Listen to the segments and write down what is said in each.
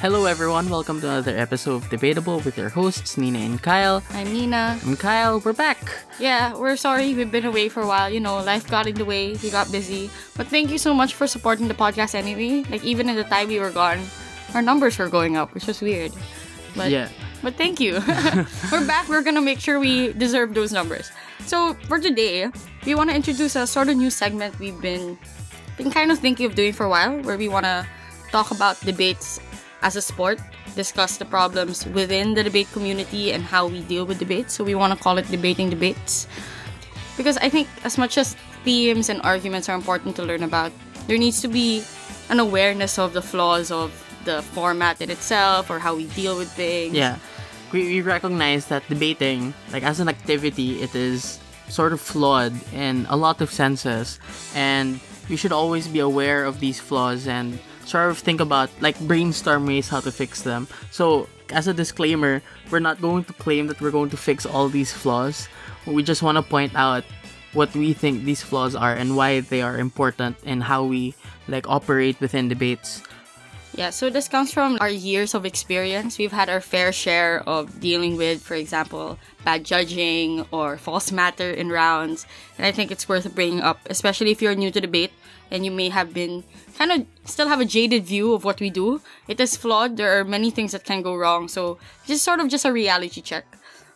Hello everyone, welcome to another episode of Debatable with your hosts, Nina and Kyle. I'm Nina. I'm Kyle, we're back. Yeah, we're sorry we've been away for a while. You know, life got in the way, we got busy. But thank you so much for supporting the podcast anyway. Like, even in the time we were gone, our numbers were going up, which was weird. But thank you. We're back, we're gonna make sure we deserve those numbers. So, for today, we want to introduce a sort of new segment we've been kind of thinking of doing for a while, where we want to talk about debates as a sport, discuss the problems within the debate community and how we deal with debates. So we want to call it Debating Debates. Because I think as much as themes and arguments are important to learn about, there needs to be an awareness of the flaws of the format in itself or how we deal with things. Yeah, we recognize that debating, like as an activity, it is sort of flawed in a lot of senses. And we should always be aware of these flaws and sort of think about, like, brainstorm ways how to fix them. So, as a disclaimer, we're not going to claim that we're going to fix all these flaws. We just want to point out what we think these flaws are and why they are important and how we, like, operate within debates. Yeah, so this comes from our years of experience. We've had our fair share of dealing with, for example, bad judging or false matter in rounds. And I think it's worth bringing up, especially if you're new to debate and you may have been kind of still have a jaded view of what we do. It is flawed. There are many things that can go wrong. So just a reality check.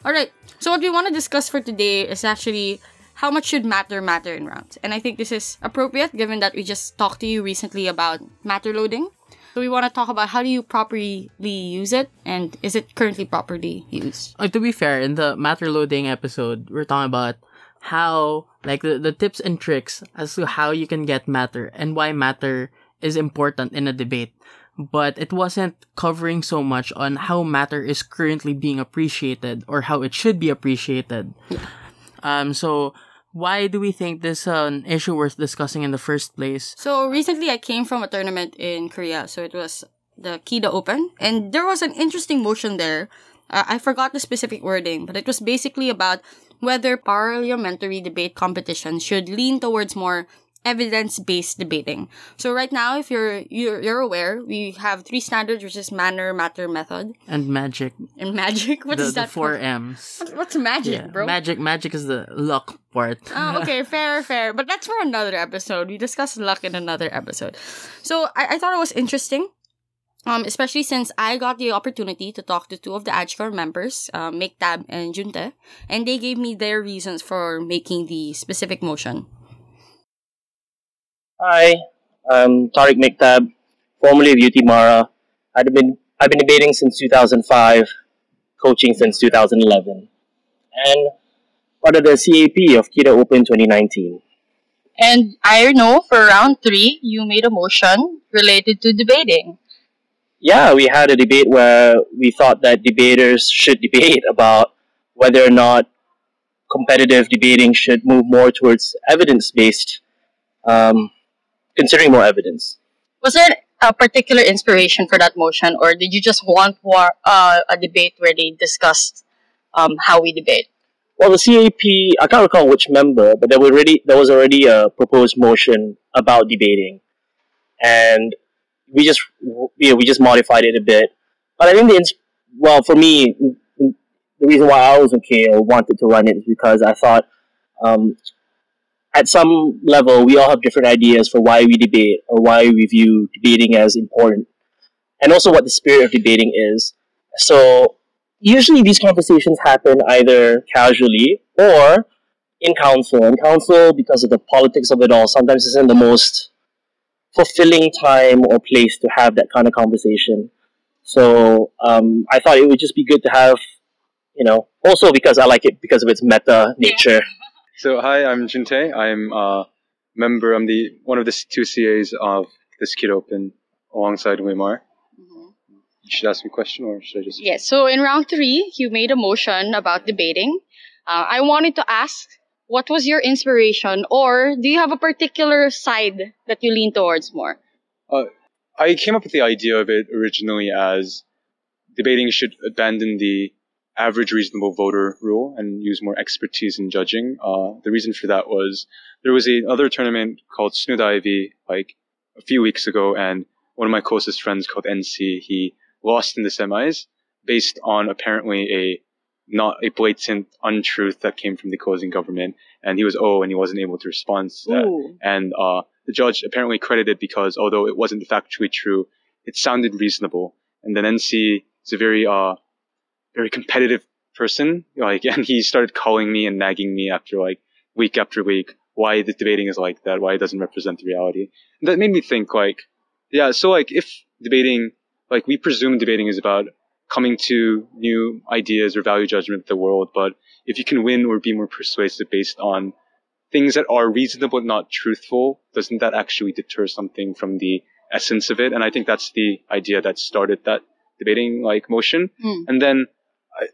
Alright, so what we want to discuss for today is actually how much should matter in rounds. And I think this is appropriate given that we just talked to you recently about matter loading. So we want to talk about how do you properly use it, and is it currently properly used? To be fair, in the matter loading episode, we're talking about how, like, the tips and tricks as to how you can get matter and why matter is important in a debate. But it wasn't covering so much on how matter is currently being appreciated or how it should be appreciated. Yeah. So why do we think this is an issue worth discussing in the first place? So recently I came from a tournament in Korea. So it was the Kida Open. And there was an interesting motion there. I forgot the specific wording, but it was basically about whether parliamentary debate competitions should lean towards more evidence-based debating. So right now, if you're aware, we have 3 standards, which is manner, matter, method. And magic. And magic? What is that? The 4 M's. What's magic, bro? Magic is the luck part. Oh, okay, fair. But that's for another episode. We discussed luck in another episode. So I thought it was interesting. Especially since I got the opportunity to talk to 2 of the AJCOR members, Maketab and Junta, and they gave me their reasons for making the specific motion. Hi, I'm Tariq Maketab, formerly of UT Mara. I've been debating since 2005, coaching since 2011, and part of the CAP of Kida Open 2019. And I know for round 3, you made a motion related to debating. Yeah, we had a debate where we thought that debaters should debate about whether or not competitive debating should move more towards evidence-based, considering more evidence. Was there a particular inspiration for that motion, or did you just want more, a debate where they discussed how we debate? Well, the CAP, I can't recall which member, but there was already a proposed motion about debating, and we just modified it a bit. But I think for me, the reason why I was okay or wanted to run it is because I thought at some level we all have different ideas for why we debate or why we view debating as important, and also what the spirit of debating is. So usually these conversations happen either casually or in council. And council, because of the politics of it all, sometimes isn't the most fulfilling time or place to have that kind of conversation. So I thought it would just be good to have, also because I like it because of its meta nature. So hi, I'm Junta. I'm a member. I'm one of the 2 CAs of this Kida Open alongside Weimar. You should ask me a question, or should I just... Yes, so in round 3, you made a motion about debating. I wanted to ask, what was your inspiration, or do you have a particular side that you lean towards more? I came up with the idea of it originally as debating should abandon the average reasonable voter rule and use more expertise in judging. The reason for that was there was another tournament called Snood Ivy like a few weeks ago, and one of my closest friends called NC, he lost in the semis based on apparently not a blatant untruth that came from the opposing government, and he was and he wasn't able to respond to that. Ooh. And the judge apparently credited because although it wasn't factually true, it sounded reasonable. And then NC is a very very competitive person, and he started calling me and nagging me after week after week why the debating is like that, why it doesn't represent the reality. And that made me think if debating, we presume debating is about coming to new ideas or value judgment of the world, but if you can win or be more persuasive based on things that are reasonable, not truthful, doesn't that actually deter something from the essence of it? And I think that's the idea that started that debating motion. And then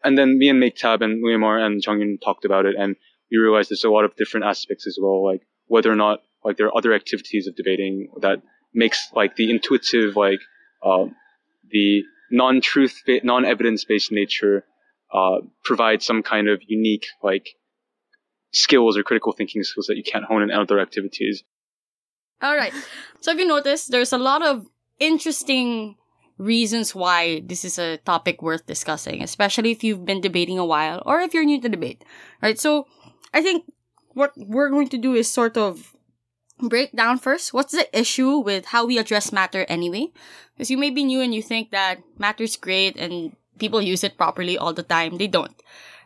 me and Maketab and Uyamar and Jungyun talked about it, and we realized there's a lot of different aspects as well, whether or not there are other activities of debating that makes the intuitive, the non-truth, non-evidence-based nature provide some kind of unique skills or critical thinking skills that you can't hone in other activities. All right. So have you noticed there's a lot of interesting reasons why this is a topic worth discussing, especially if you've been debating a while or if you're new to debate, right? So I think what we're going to do is sort of break down first what's the issue with how we address matter anyway. Because you may be new and you think that matter's great and people use it properly all the time. They don't.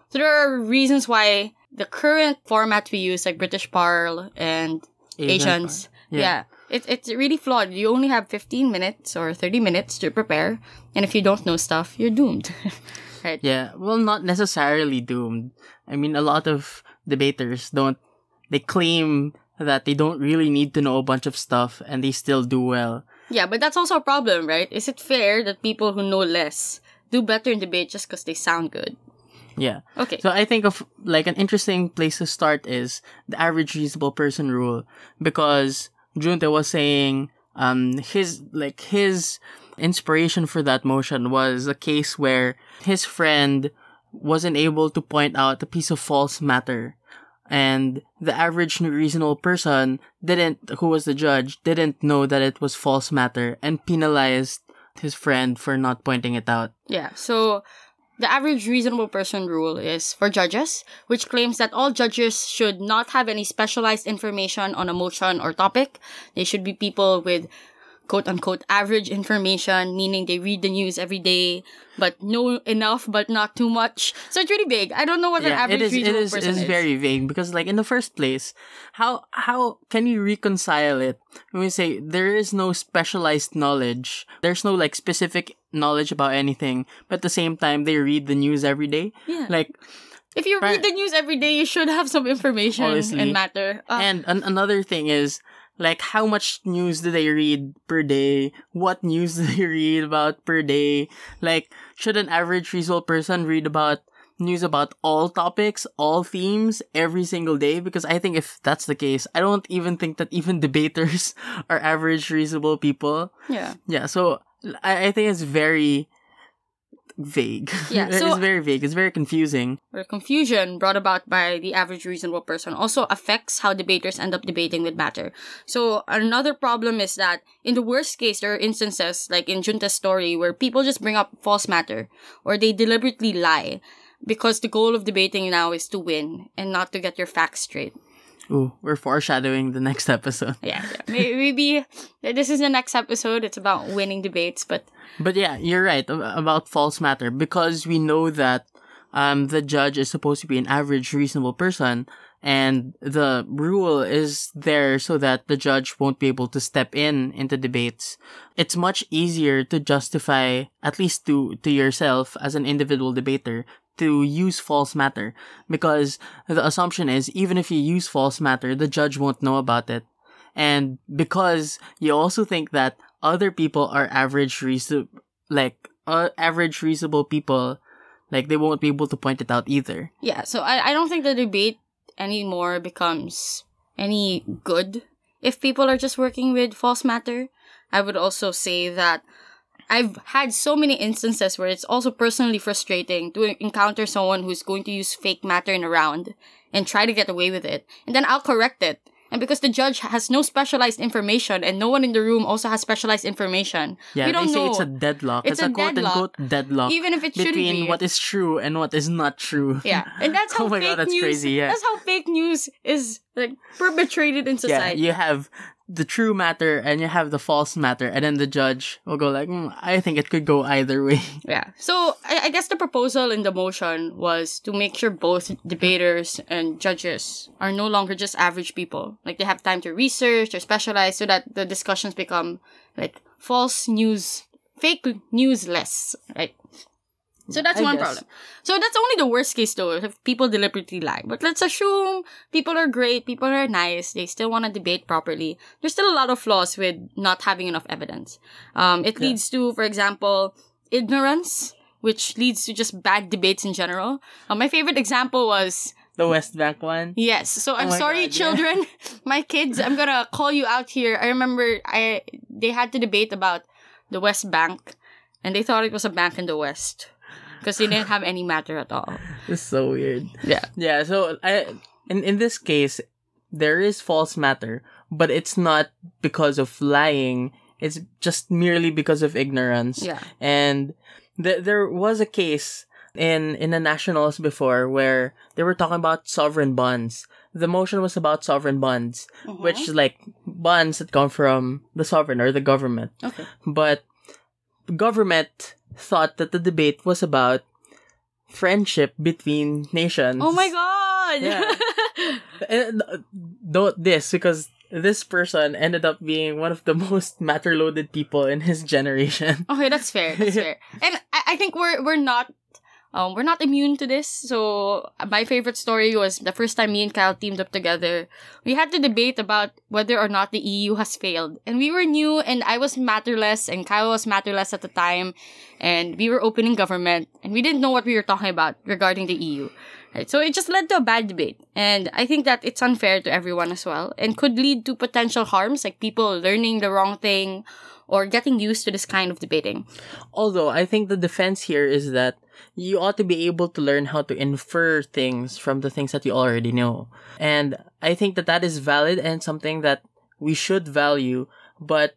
So there are reasons why the current format we use, like British Parl and Asians, it's really flawed. You only have 15 minutes or 30 minutes to prepare, and if you don't know stuff, you're doomed. Right? Yeah, well, not necessarily doomed. I mean, a lot of debaters they claim that they don't really need to know a bunch of stuff and they still do well. Yeah, but that's also a problem, right? Is it fair that people who know less do better in debate just because they sound good? Yeah. Okay. So I think of an interesting place to start is the average reasonable person rule, because Junta was saying his inspiration for that motion was a case where his friend wasn't able to point out a piece of false matter, and the average reasonable person who was the judge, didn't know that it was false matter and penalized his friend for not pointing it out. Yeah, so the average reasonable person rule is for judges, which claims that all judges should not have any specialized information on a motion or topic. They should be people with quote-unquote average information, meaning they read the news every day, but know enough, but not too much. So it's really vague. I don't know what an average reasonable person is. It is very vague, because in the first place, how can you reconcile it when we say there is no specialized knowledge, there's no specific knowledge about anything, but at the same time they read the news every day? Yeah. If you read the news every day, you should have some information and matter. And another thing is, how much news do they read per day? What news do they read about per day? Should an average reasonable person read about news about all topics, all themes, every single day? Because I think if that's the case, I don't even think that even debaters are average reasonable people. Yeah. Yeah, so I think it's very vague. Yeah, so it's very vague. It's very confusing. The confusion brought about by the average reasonable person also affects how debaters end up debating with matter. So another problem is that in the worst case, there are instances like in Junta's story where people just bring up false matter or they deliberately lie because the goal of debating now is to win and not to get your facts straight. Ooh, we're foreshadowing the next episode. Yeah. Maybe this is the next episode. It's about winning debates, but yeah, you're right about false matter, because we know that the judge is supposed to be an average reasonable person, and the rule is there so that the judge won't be able to step into debates. It's much easier to justify, at least to yourself as an individual debater, to use false matter, because the assumption is even if you use false matter, the judge won't know about it. And because you also think that other people are average reasonable people, they won't be able to point it out either. Yeah, so I don't think the debate anymore becomes any good if people are just working with false matter. I would also say that I've had so many instances where it's also personally frustrating to encounter someone who's going to use fake matter in a round and try to get away with it. And then I'll correct it. And because the judge has no specialized information and no one in the room also has specialized information, Yeah, we don't they say know. it's a deadlock. It's a quote-unquote deadlock. Even if it shouldn't between be. what is true and what is not true. Yeah, and that's how Oh my fake God, that's news. crazy, yeah. That's how fake news is like perpetrated in Yeah, society. you have the true matter and you have the false matter, and then the judge will go like, I think it could go either way. Yeah. So I guess the proposal in the motion was to make sure both debaters and judges are no longer just average people. Like they have time to research or specialize so that the discussions become like fake news less, right? So that's I one guess. problem. So that's only the worst case though, if people deliberately lie. But let's assume people are great, people are nice, they still want to debate properly. There's still a lot of flaws with not having enough evidence. It leads to, for example, ignorance, which leads to just bad debates in general. My favorite example was... The West Bank one? Yes. So I'm my sorry, God, children. My kids, I'm gonna call you out here. I remember they had to debate about the West Bank, and they thought it was a bank in the West. Because they didn't have any matter at all. It's so weird. Yeah. Yeah, so in this case, there is false matter, but it's not because of lying. It's just merely because of ignorance. Yeah. And there was a case in the Nationals before where they were talking about sovereign bonds. The motion was about sovereign bonds, which is like bonds that come from the sovereign or the government. Okay. But the government thought that the debate was about friendship between nations. Oh my God! Yeah. And, don't this, because this person ended up being one of the most matter-loaded people in his generation. Okay, that's fair. That's fair. And I think we're not immune to this. So my favorite story was the first time me and Kyle teamed up together. We had to debate about whether or not the EU has failed. And we were new, and I was matterless, and Kyle was matterless at the time. And we were opening government, and we didn't know what we were talking about regarding the EU. Right? So it just led to a bad debate. And I think that it's unfair to everyone as well, and could lead to potential harms, like people learning the wrong thing or getting used to this kind of debating. Although, I think the defense here is that you ought to be able to learn how to infer things from the things that you already know. And I think that is valid and something that we should value. But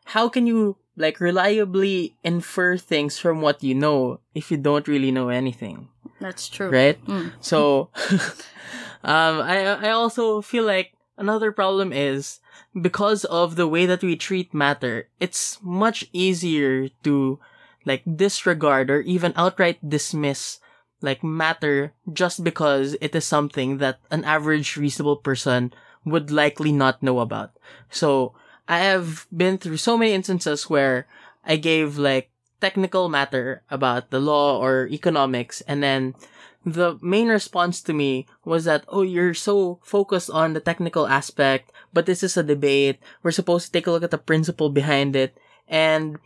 how can you reliably infer things from what you know if you don't really know anything? That's true. Right? So, I also feel like another problem is because of the way that we treat matter, it's much easier to disregard or even outright dismiss matter just because it is something that an average reasonable person would likely not know about. So I have been through so many instances where I gave technical matter about the law or economics, and then the main response to me was that, oh, you're so focused on the technical aspect, but this is a debate. We're supposed to take a look at the principle behind it. And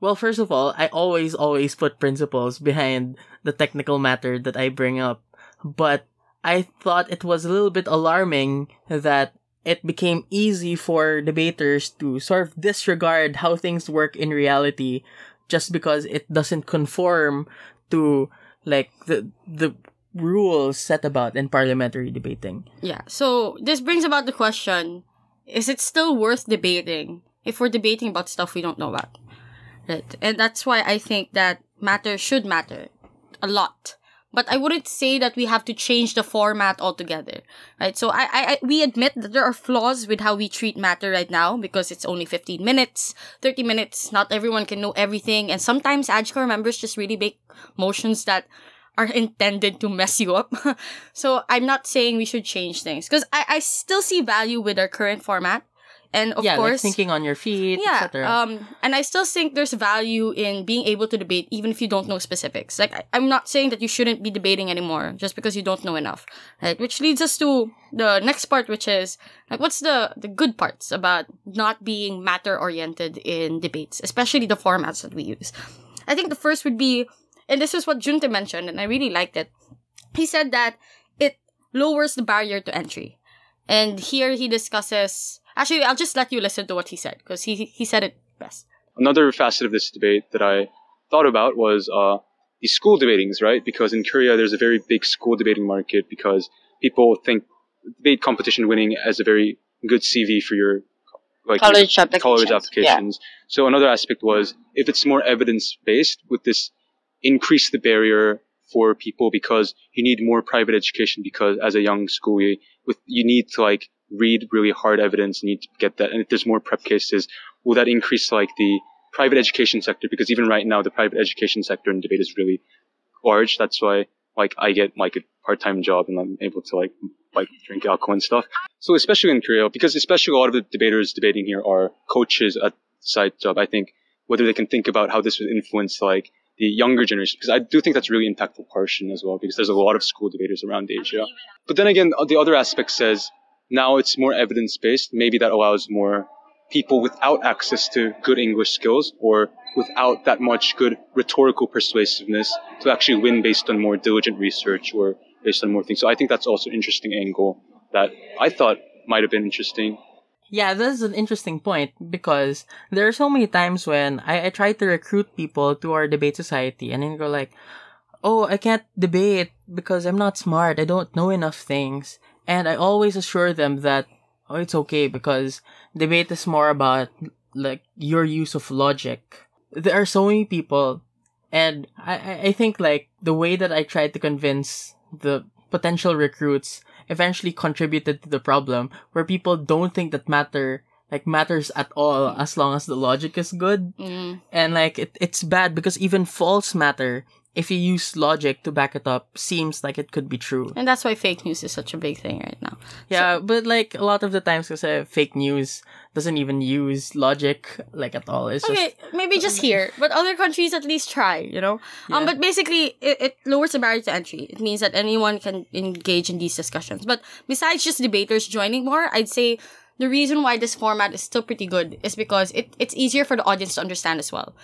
well, first of all, I always put principles behind the technical matter that I bring up. But I thought it was a little bit alarming that it became easy for debaters to sort of disregard how things work in reality just because it doesn't conform to the rules set about in parliamentary debating. Yeah. So this brings about the question, is it still worth debating if we're debating about stuff we don't know about? Right. And that's why I think that matter should matter a lot. But I wouldn't say that we have to change the format altogether, right? So we admit that there are flaws with how we treat matter right now because it's only 15 minutes, 30 minutes. Not everyone can know everything. And sometimes AGCOR members just really make motions that are intended to mess you up. So I'm not saying we should change things because I still see value with our current format. And of course, thinking on your feet, etc. And I still think there's value in being able to debate even if you don't know specifics. I'm not saying that you shouldn't be debating anymore just because you don't know enough, right? Which leads us to the next part, which is what's the good parts about not being matter oriented in debates, especially the formats that we use. I think the first would be, and this is what Junta mentioned, and I really liked it. He said that it lowers the barrier to entry, and here he discusses. Actually, I'll just let you listen to what he said, because he said it best. Another facet of this debate that I thought about was the school debatings, right? Because in Korea, there's a very big school debating market because people think debate competition winning as a very good CV for your College applications. Yeah. So another aspect was, if it's more evidence-based, would this increase the barrier for people because you need more private education, because as a young schoolie, you need to like read really hard evidence, you need to get that, and if there's more prep cases, will that increase like the private education sector? Because even right now, the private education sector in debate is really large. That's why like I get like a part-time job and I'm able to like drink alcohol and stuff. So especially in Korea, because especially a lot of the debaters debating here are coaches at side job, I think whether they can think about how this would influence like the younger generation, because I do think that's really impactful portion as well, because there's a lot of school debaters around Asia. But then again, the other aspect says now it's more evidence-based. Maybe that allows more people without access to good English skills or without that much good rhetorical persuasiveness to actually win based on more diligent research or based on more things. So I think that's also an interesting angle that I thought might have been interesting. Yeah, that's an interesting point, because there are so many times when I try to recruit people to our debate society and then go like, oh, I can't debate because I'm not smart, I don't know enough things. And I always assure them that, oh, it's okay, because debate is more about like your use of logic. There are so many people, and I think like the way that I tried to convince the potential recruits eventually contributed to the problem, where people don't think that matters at all as long as the logic is good. And like it's bad because even false matter, if you use logic to back it up, seems like it could be true. And that's why fake news is such a big thing right now. Yeah, but like a lot of the times, kasi fake news doesn't even use logic like at all. It's okay, maybe just here, but other countries at least try, you know? Yeah. But basically, it lowers the barrier to entry. It means that anyone can engage in these discussions. But besides just debaters joining more, I'd say the reason why this format is still pretty good is because it's easier for the audience to understand as well.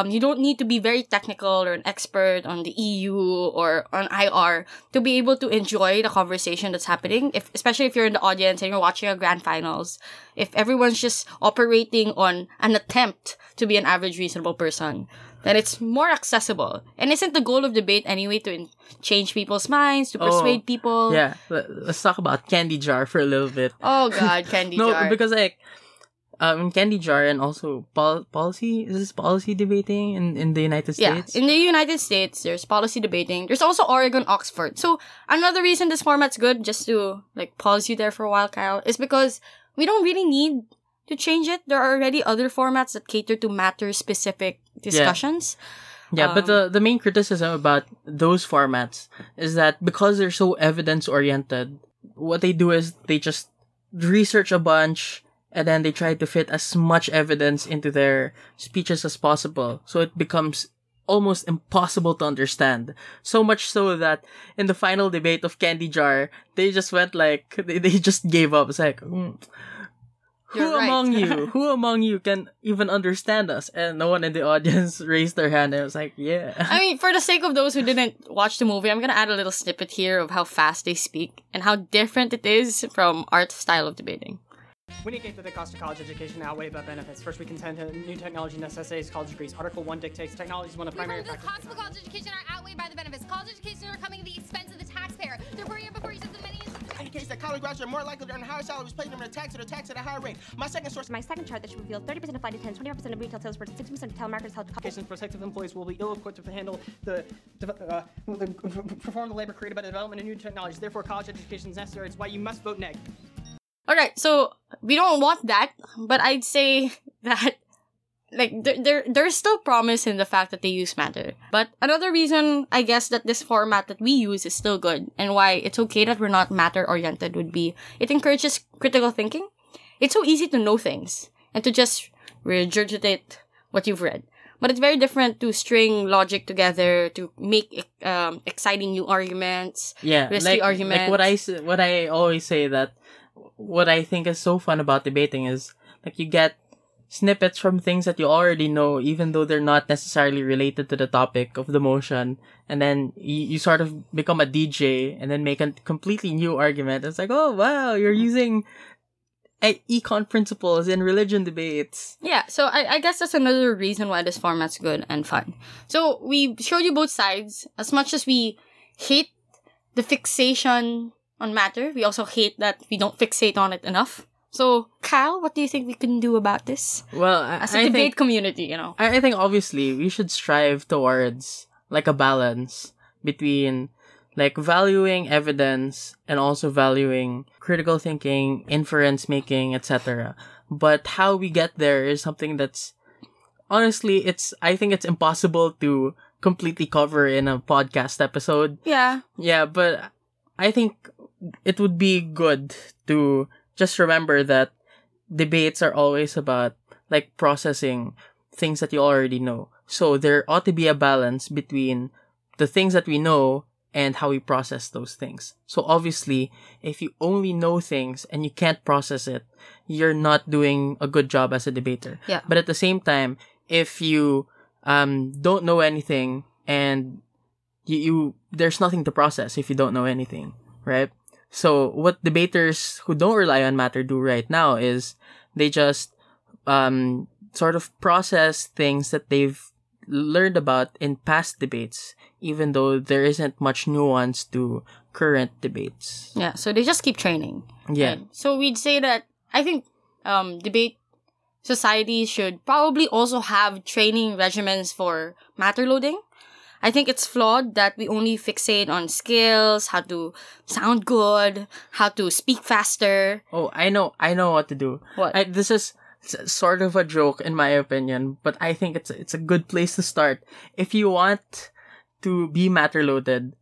You don't need to be very technical or an expert on the EU or on IR to be able to enjoy the conversation that's happening. Especially if you're in the audience and you're watching a grand finals, if everyone's just operating on an attempt to be an average reasonable person, then it's more accessible. And isn't the goal of debate anyway to change people's minds, to persuade people? Yeah, let's talk about Candy Jar for a little bit. Oh God, Candy Jar. No, because like, Candy Jar and also policy, is this policy debating in the United States? Yeah, in the United States, there's policy debating. There's also Oregon, Oxford. So another reason this format's good, just to like pause you there for a while, Kyle, is because we don't really need to change it. There are already other formats that cater to matter-specific discussions. Yeah, but the main criticism about those formats is that because they're so evidence-oriented, what they do is they just research a bunch and then they try to fit as much evidence into their speeches as possible. So it becomes almost impossible to understand. So much so that in the final debate of Candy Jar, they just went like, they just gave up. It's like, Who among you can even understand us? And no one in the audience raised their hand. And I was like, yeah. I mean, for the sake of those who didn't watch the movie, I'm going to add a little snippet here of how fast they speak and how different it is from our style of debating. We negate that the cost of college education outweigh the benefits. First, we contend that new technology necessitates college degrees. Article 1 dictates technology is one of the primary factors. The costs of college education are outweighed by the benefits. College education are coming at the expense of the taxpayer. Therefore, before you said the money indicates that college graduates are more likely to earn higher salaries, placing them in a tax at a higher rate. My second chart that should reveal 30% of flight attendants, 25% of retail salesperson, 60% of telemarketers held prospective employees will be ill-equipped to handle perform the labor created by the development of new technologies. Therefore, college education is necessary. It's why you must vote neg. Alright, so we don't want that, but I'd say that like there's still promise in the fact that they use matter. But another reason, I guess, that this format that we use is still good and why it's okay that we're not matter-oriented would be it encourages critical thinking. It's so easy to know things and to just regurgitate what you've read. But it's very different to string logic together, to make exciting new arguments, risky arguments. Like what I always say, that what I think is so fun about debating is like you get snippets from things that you already know, even though they're not necessarily related to the topic of the motion, and then you sort of become a DJ and then make a completely new argument. It's like, oh wow, you're using econ principles in religion debates. Yeah, so I guess that's another reason why this format's good and fun. So we showed you both sides. As much as we hate the fixation on matter. We also hate that we don't fixate on it enough. So, Kyle, what do you think we can do about this? Well, as a debate community, you know. I think obviously we should strive towards like a balance between like valuing evidence and also valuing critical thinking, inference making, etc. But how we get there is something that's honestly, I think it's impossible to completely cover in a podcast episode. Yeah. Yeah, but I think it would be good to just remember that debates are always about like processing things that you already know. So there ought to be a balance between the things that we know and how we process those things. So obviously, if you only know things and you can't process it, you're not doing a good job as a debater. Yeah. But at the same time, if you don't know anything and you there's nothing to process if you don't know anything, right? So what debaters who don't rely on matter do right now is they just sort of process things that they've learned about in past debates, even though there isn't much nuance to current debates. Yeah, so they just keep training. Yeah. Right? So we'd say that I think debate societies should probably also have training regimens for matter loading. I think it's flawed that we only fixate on skills, how to sound good, how to speak faster. Oh, I know what to do. What? This is sort of a joke in my opinion, but I think it's a good place to start. If you want to be matter loaded,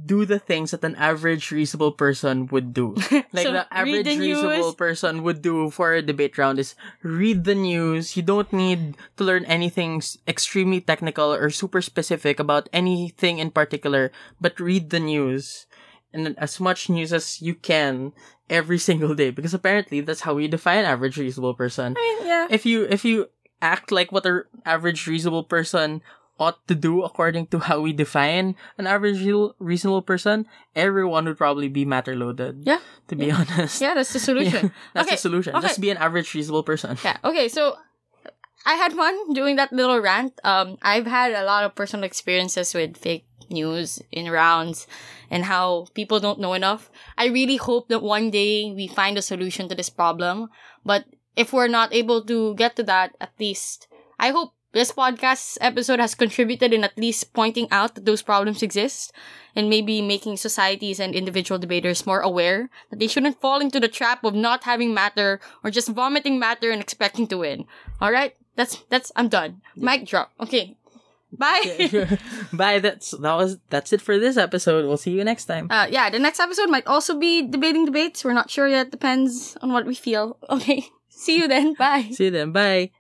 do the things that an average reasonable person would do. Like So, the average read the reasonable news. person would do for a debate round is read the news. You don't need to learn anything extremely technical or super specific about anything in particular, but read the news. And as much news as you can every single day, because apparently that's how we define average reasonable person. I mean, yeah. If you act like what an average reasonable person ought to do according to how we define an average reasonable person, everyone would probably be matter loaded. Yeah. To be honest. Yeah, that's the solution. That's Okay, the solution. okay. Just be an average reasonable person. Yeah. Okay. So I had fun doing that little rant. I've had a lot of personal experiences with fake news in rounds and how people don't know enough. I really hope that one day we find a solution to this problem. But if we're not able to get to that, at least I hope this podcast episode has contributed in at least pointing out that those problems exist and maybe making societies and individual debaters more aware that they shouldn't fall into the trap of not having matter or just vomiting matter and expecting to win. All right? I'm done. Mic drop. Okay. Bye. Bye. That's it for this episode. We'll see you next time. Yeah, the next episode might also be debating debates. We're not sure yet. Depends on what we feel. Okay. See you then. Bye. See you then. Bye.